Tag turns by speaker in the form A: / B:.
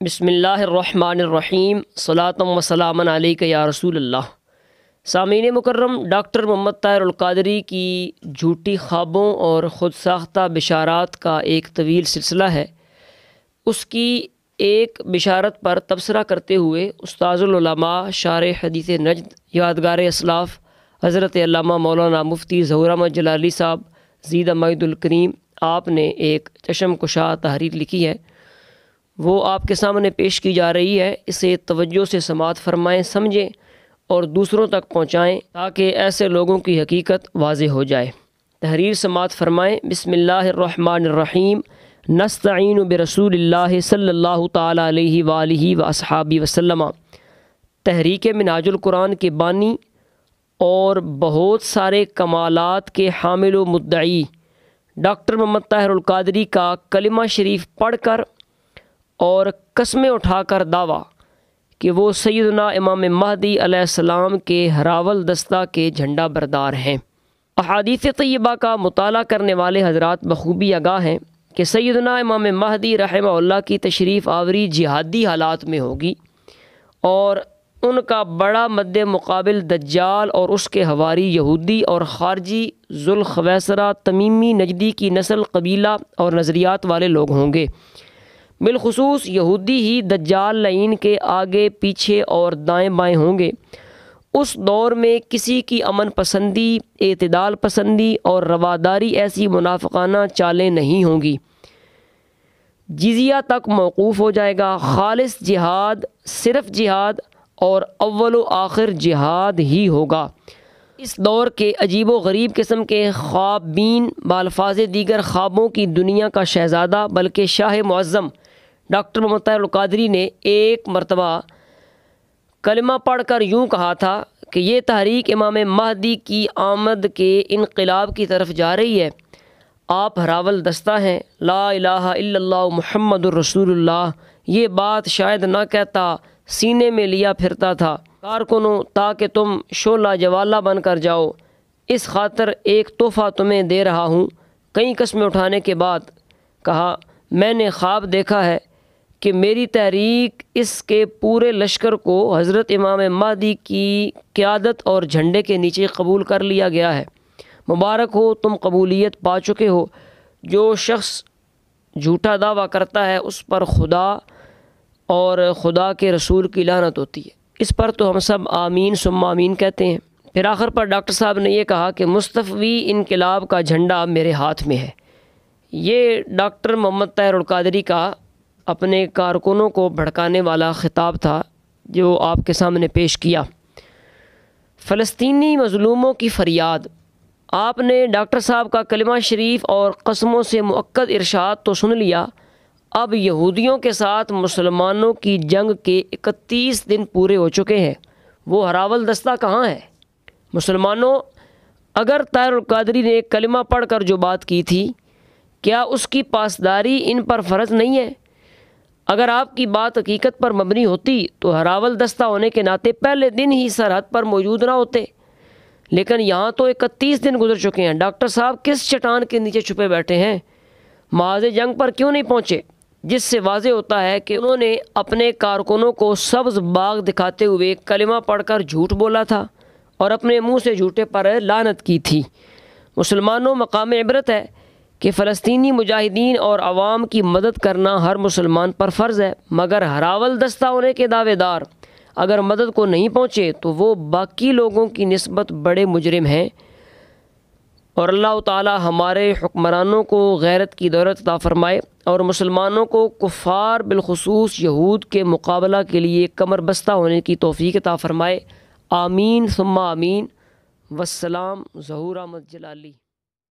A: بسم اللہ الرحمن الرحیم صلاۃ و سلام علیک یا رسول اللہ۔ سامعین مکرم، ڈاکٹر محمد طاہر القادری کی جھوٹی خوابوں اور خود ساختہ بشارات کا ایک طویل سلسلہ ہے۔ اس کی ایک بشارت پر تبصرہ کرتے ہوئے استاذ العلماء شارح حدیث نجد یادگار اسلاف حضرت علامہ مولانا مفتی ظہور احمد جلالی صاحب زیدہ مجد الکریم آپ نے ایک چشم کشا تحریر لکھی ہے، وہ آپ کے سامنے پیش کی جا رہی ہے۔ اسے توجہ سے سماعت فرمائیں، سمجھیں اور دوسروں تک پہنچائیں تاکہ ایسے لوگوں کی حقیقت واضح ہو جائے۔ تحریر سماعت فرمائیں۔ بسم اللہ الرحمن الرحیم۔ نستعین برسول اللہ صلی اللہ تعالیٰ علیہ وآلہ واصحابہ وسلم۔ تحریک منہاج القرآن کے بانی اور بہت سارے کمالات کے حامل و مدعی ڈاکٹر محمد طاہر القادری کا کلمہ شریف پڑھ کر اور قسمیں اٹھا کر دعویٰ کہ وہ سیدنا امام مہدی علیہ السلام کے ہراول دستہ کے جھنڈا بردار ہیں۔ احادیث طیبہ کا مطالعہ کرنے والے حضرات بخوبی آگاہ ہیں کہ سیدنا امام مہدی رحمہ اللہ کی تشریف آوری جہادی حالات میں ہوگی اور ان کا بڑا مد مقابل دجال اور اس کے حواری یہودی اور خارجی ذوالخویسرہ تمیمی نجدی کی نسل قبیلہ اور نظریات والے لوگ ہوں گے۔ بالخصوص یہودی ہی دجال لعین کے آگے پیچھے اور دائیں بائیں ہوں گے۔ اس دور میں کسی کی امن پسندی، اعتدال پسندی اور رواداری ایسی منافقانہ چالیں نہیں ہوں گی۔ جزیہ تک موقوف ہو جائے گا۔ خالص جہاد صرف جہاد اور اول و آخر جہاد ہی ہوگا۔ اس دور کے عجیب و غریب قسم کے خواب بین بالفاظ دیگر خوابوں کی دنیا کا شہزادہ بلکہ شاہ معظم ڈاکٹر محمد طاہر القادری نے ایک مرتبہ کلمہ پڑھ کر یوں کہا تھا کہ یہ تحریک امام مہدی کی آمد کے انقلاب کی طرف جا رہی ہے۔ آپ ہراول دستہ ہیں، لا الہ الا اللہ محمد الرسول اللہ۔ یہ بات شاید نہ کہتا، سینے میں لیا پھرتا تھا کارکنوں تاکہ تم شعلہ جوالہ بن کر جاؤ۔ اس خاطر ایک تحفہ تمہیں دے رہا ہوں۔ کئی قسمیں اٹھانے کے بعد کہا، میں نے خواب دیکھا ہے کہ میری تحریک اس کے پورے لشکر کو حضرت امام مہدی کی قیادت اور جھنڈے کے نیچے قبول کر لیا گیا ہے۔ مبارک ہو، تم قبولیت پا چکے ہو۔ جو شخص جھوٹا دعویٰ کرتا ہے اس پر خدا اور خدا کے رسول کی لعنت ہوتی ہے۔ اس پر تو ہم سب آمین ثم آمین کہتے ہیں۔ پھر آخر پر ڈاکٹر صاحب نے یہ کہا کہ مستفوی انقلاب کا جھنڈا میرے ہاتھ میں ہے۔ یہ ڈاکٹر محمد طاہر القادری کا اپنے کارکنوں کو بھڑکانے والا خطاب تھا جو آپ کے سامنے پیش کیا۔ فلسطینی مظلوموں کی فریاد۔ آپ نے ڈاکٹر صاحب کا کلمہ شریف اور قسموں سے مؤکد ارشاد تو سن لیا، اب یہودیوں کے ساتھ مسلمانوں کی جنگ کے 31 دن پورے ہو چکے ہیں۔ وہ ہراول دستہ کہاں ہے؟ مسلمانوں، اگر طاہر القادری نے کلمہ پڑھ کر جو بات کی تھی، کیا اس کی پاسداری ان پر فرض نہیں ہے؟ اگر آپ کی بات حقیقت پر مبنی ہوتی تو ہراول دستہ ہونے کے ناطے پہلے دن ہی سرحد پر موجود نہ ہوتے، لیکن یہاں تو 31 دن گزر چکے ہیں۔ ڈاکٹر صاحب کس چٹان کے نیچے چھپے بیٹھے ہیں؟ محاذ جنگ پر کیوں نہیں پہنچے؟ جس سے واضح ہوتا ہے کہ انہوں نے اپنے کارکنوں کو سبز باغ دکھاتے ہوئے کلمہ پڑھ کر جھوٹ بولا تھا اور اپنے منہ سے جھوٹے پر لعنت کی تھی۔ مسلمانوں، مقام عبرت ہے کہ فلسطینی مجاہدین اور عوام کی مدد کرنا ہر مسلمان پر فرض ہے، مگر ہراول دستہ ہونے کے دعوے دار اگر مدد کو نہیں پہنچے تو وہ باقی لوگوں کی نسبت بڑے مجرم ہیں۔ اور اللہ تعالی ہمارے حکمرانوں کو غیرت کی دولت عطا فرمائے اور مسلمانوں کو کفار بالخصوص یہود کے مقابلہ کے لیے کمر بستہ ہونے کی توفیق عطا فرمائے۔ آمین ثم آمین۔ والسلام، ظہور احمد جلالی۔